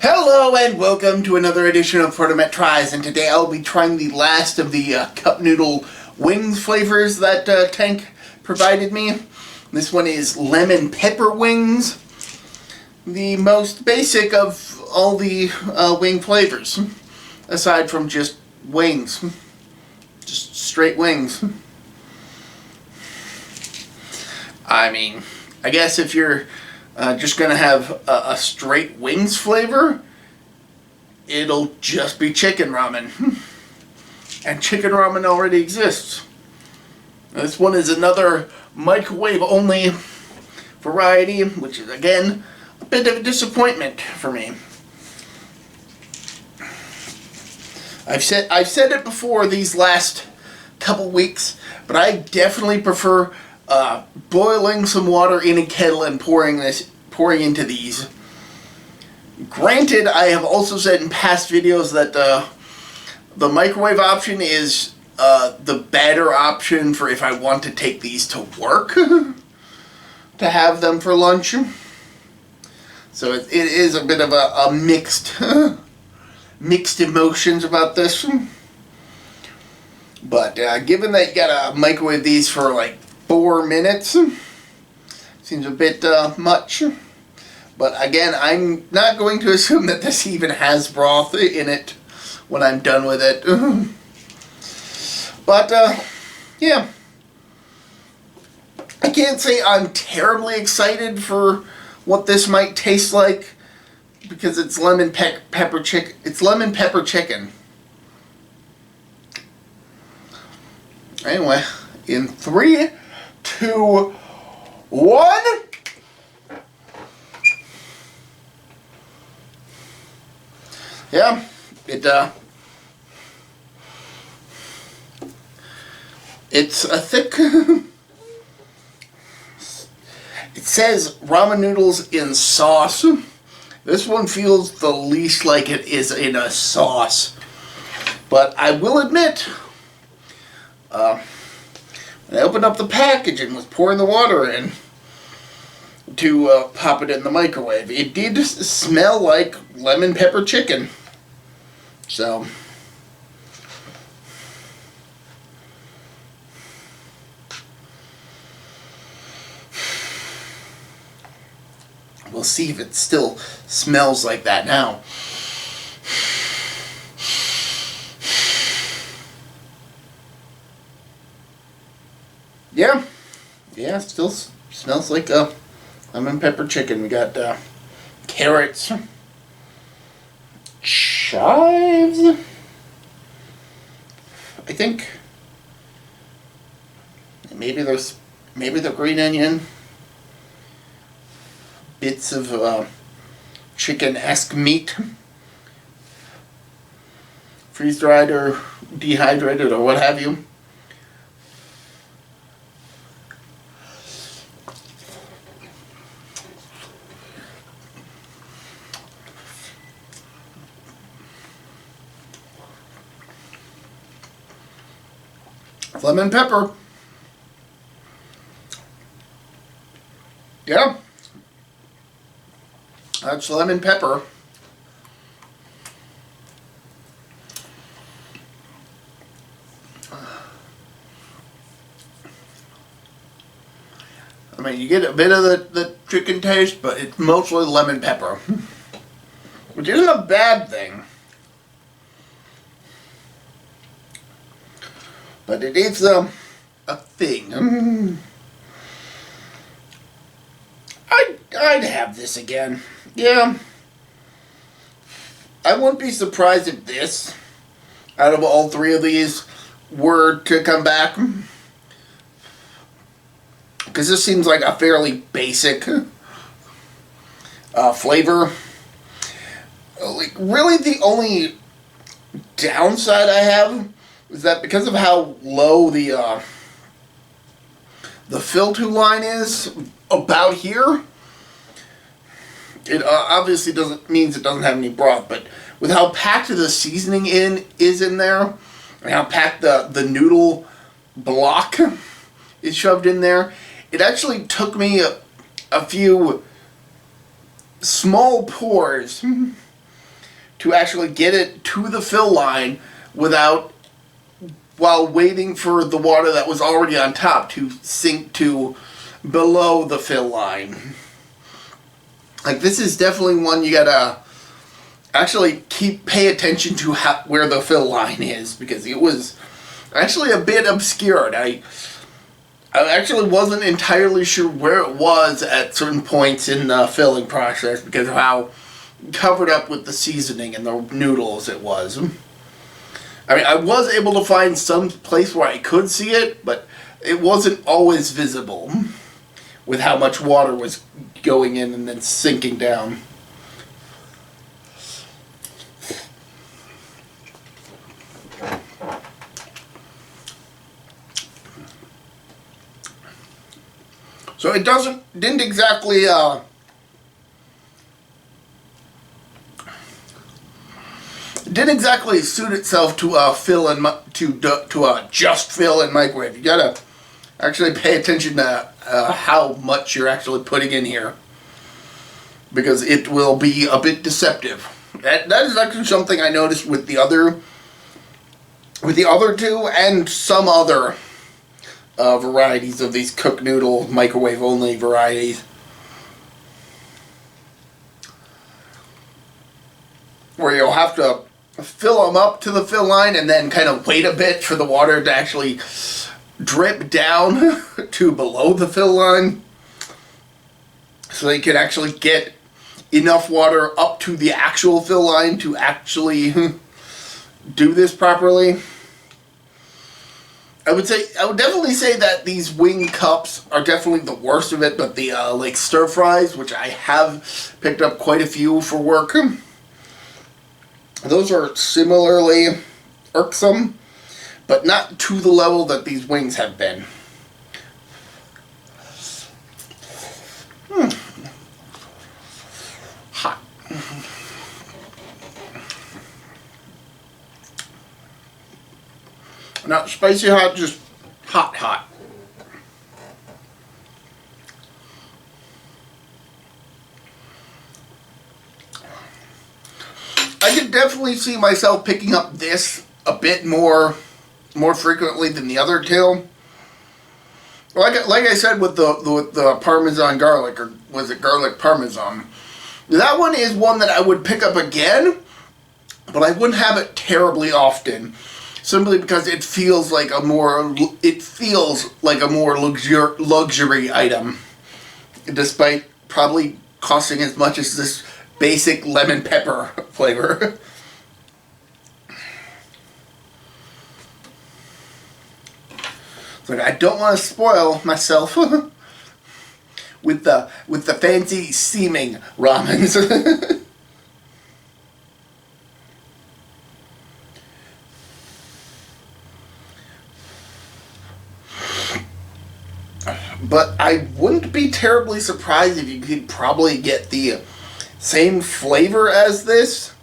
Hello and welcome to another edition of ProtoMet Tries, and today I'll be trying the last of the cup noodle wings flavors that Tank provided me. This one is lemon pepper wings, the most basic of all the wing flavors, aside from just wings, just straight wings. I mean, I guess if you're just gonna have a straight wings flavor, it'll just be chicken ramen. And chicken ramen already exists. This one is another microwave only variety, which is again a bit of a disappointment for me. I've said it before these last couple weeks, but I definitely prefer boiling some water in a kettle and pouring into these. Granted, I have also said in past videos that the microwave option is the better option for if I want to take these to work to have them for lunch. So it is a bit of a mixed emotions about this. But given that you gotta microwave these for like 4 minutes, seems a bit much. But again, I'm not going to assume that this even has broth in it when I'm done with it. But yeah, I can't say I'm terribly excited for what this might taste like, because it's lemon pepper chicken. It's lemon pepper chicken. Anyway, in 3, 2, 1. Yeah, it's a thick. It says ramen noodles in sauce. This one feels the least like it is in a sauce. But I will admit, when I opened up the package and was pouring the water in to pop it in the microwave, it did smell like lemon pepper chicken. So we'll see if it still smells like that now. Yeah, still smells like lemon pepper chicken. We got carrots, chives, I think. Maybe the green onion, bits of chicken-esque meat, freeze-dried or dehydrated or what have you. Lemon pepper. Yeah. That's lemon pepper. I mean, you get a bit of the chicken taste, but it's mostly lemon pepper. Which isn't a bad thing. But it is a thing. I'd have this again. Yeah. I wouldn't be surprised if this, out of all 3 of these, were to come back. Because this seems like a fairly basic flavor. Like, really the only downside I have is that because of how low the fill-to line is about here, it obviously means it doesn't have any broth, but with how packed the seasoning is in there, and how packed the noodle block is shoved in there, it actually took me a few small pours to actually get it to the fill line while waiting for the water that was already on top to sink to below the fill line. Like, this is definitely one you gotta actually pay attention to where the fill line is, because it was actually a bit obscured. I actually wasn't entirely sure where it was at certain points in the filling process because of how covered up with the seasoning and the noodles it was. I mean, I was able to find some place where I could see it, but it wasn't always visible with how much water was going in and then sinking down. So it didn't exactly suit itself to fill and to just fill and microwave. You gotta actually pay attention to how much you're actually putting in here, because it will be a bit deceptive. That is actually something I noticed with the other two and some other varieties of these cooked noodle microwave only varieties, where you'll have to fill them up to the fill line and then kind of wait a bit for the water to actually drip down to below the fill line, so you can actually get enough water up to the actual fill line to actually do this properly. I would definitely say that these wing cups are definitely the worst of it, but the like stir fries, which I have picked up quite a few for work, those are similarly irksome, but not to the level that these wings have been. Hot. Not spicy hot, just hot hot. I could definitely see myself picking up this a bit more frequently than the other two. Like I said with the Parmesan garlic, or was it garlic Parmesan? That one is one that I would pick up again, but I wouldn't have it terribly often. Simply because it feels like a more luxury item, despite probably costing as much as this basic lemon pepper flavor. It's like, I don't want to spoil myself with the fancy seeming ramens. But I wouldn't be terribly surprised if you could probably get the same flavor as this.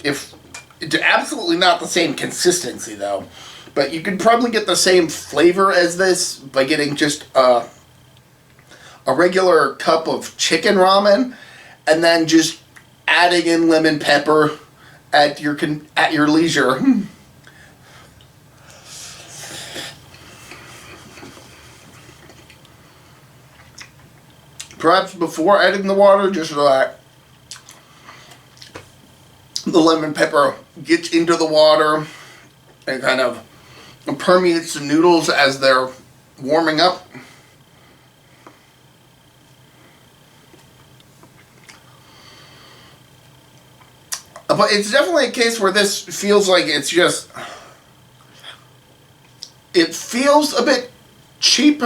If it's absolutely not the same consistency though, but you could probably get the same flavor as this by getting just a regular cup of chicken ramen, and then just adding in lemon pepper at your leisure. Perhaps before adding the water, just so that the lemon pepper gets into the water and kind of permeates the noodles as they're warming up. But it's definitely a case where this feels like it feels a bit cheap.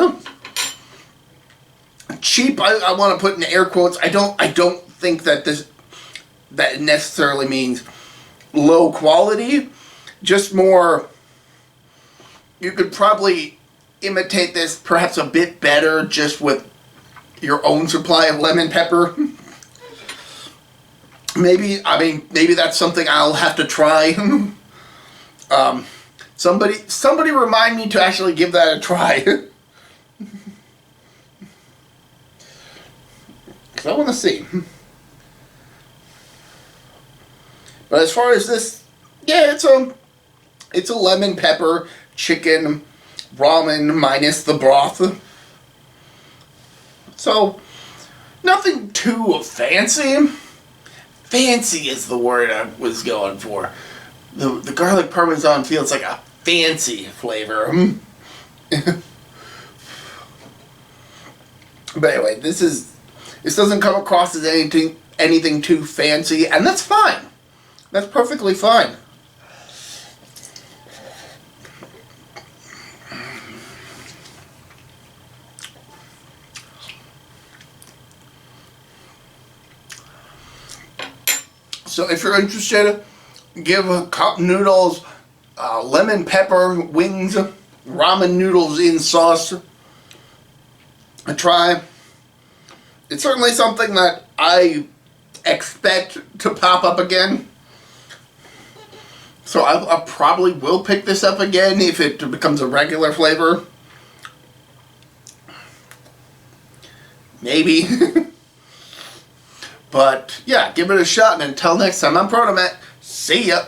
Cheap, I want to put in air quotes. I don't think that that necessarily means low quality. Just more, you could probably imitate this perhaps a bit better just with your own supply of lemon pepper. Maybe that's something I'll have to try. Somebody remind me to actually give that a try. I want to see. But as far as this, yeah, it's a lemon pepper chicken ramen minus the broth. So nothing too fancy. Fancy is the word I was going for. The garlic parmesan feels like a fancy flavor. But anyway, this doesn't come across as anything too fancy, and that's fine. That's perfectly fine. So if you're interested, give a cup noodles, lemon pepper wings, ramen noodles in sauce a try. It's certainly something that I expect to pop up again. So I probably will pick this up again if it becomes a regular flavor. Maybe. But yeah, give it a shot, and until next time, I'm ProtoMet. See ya!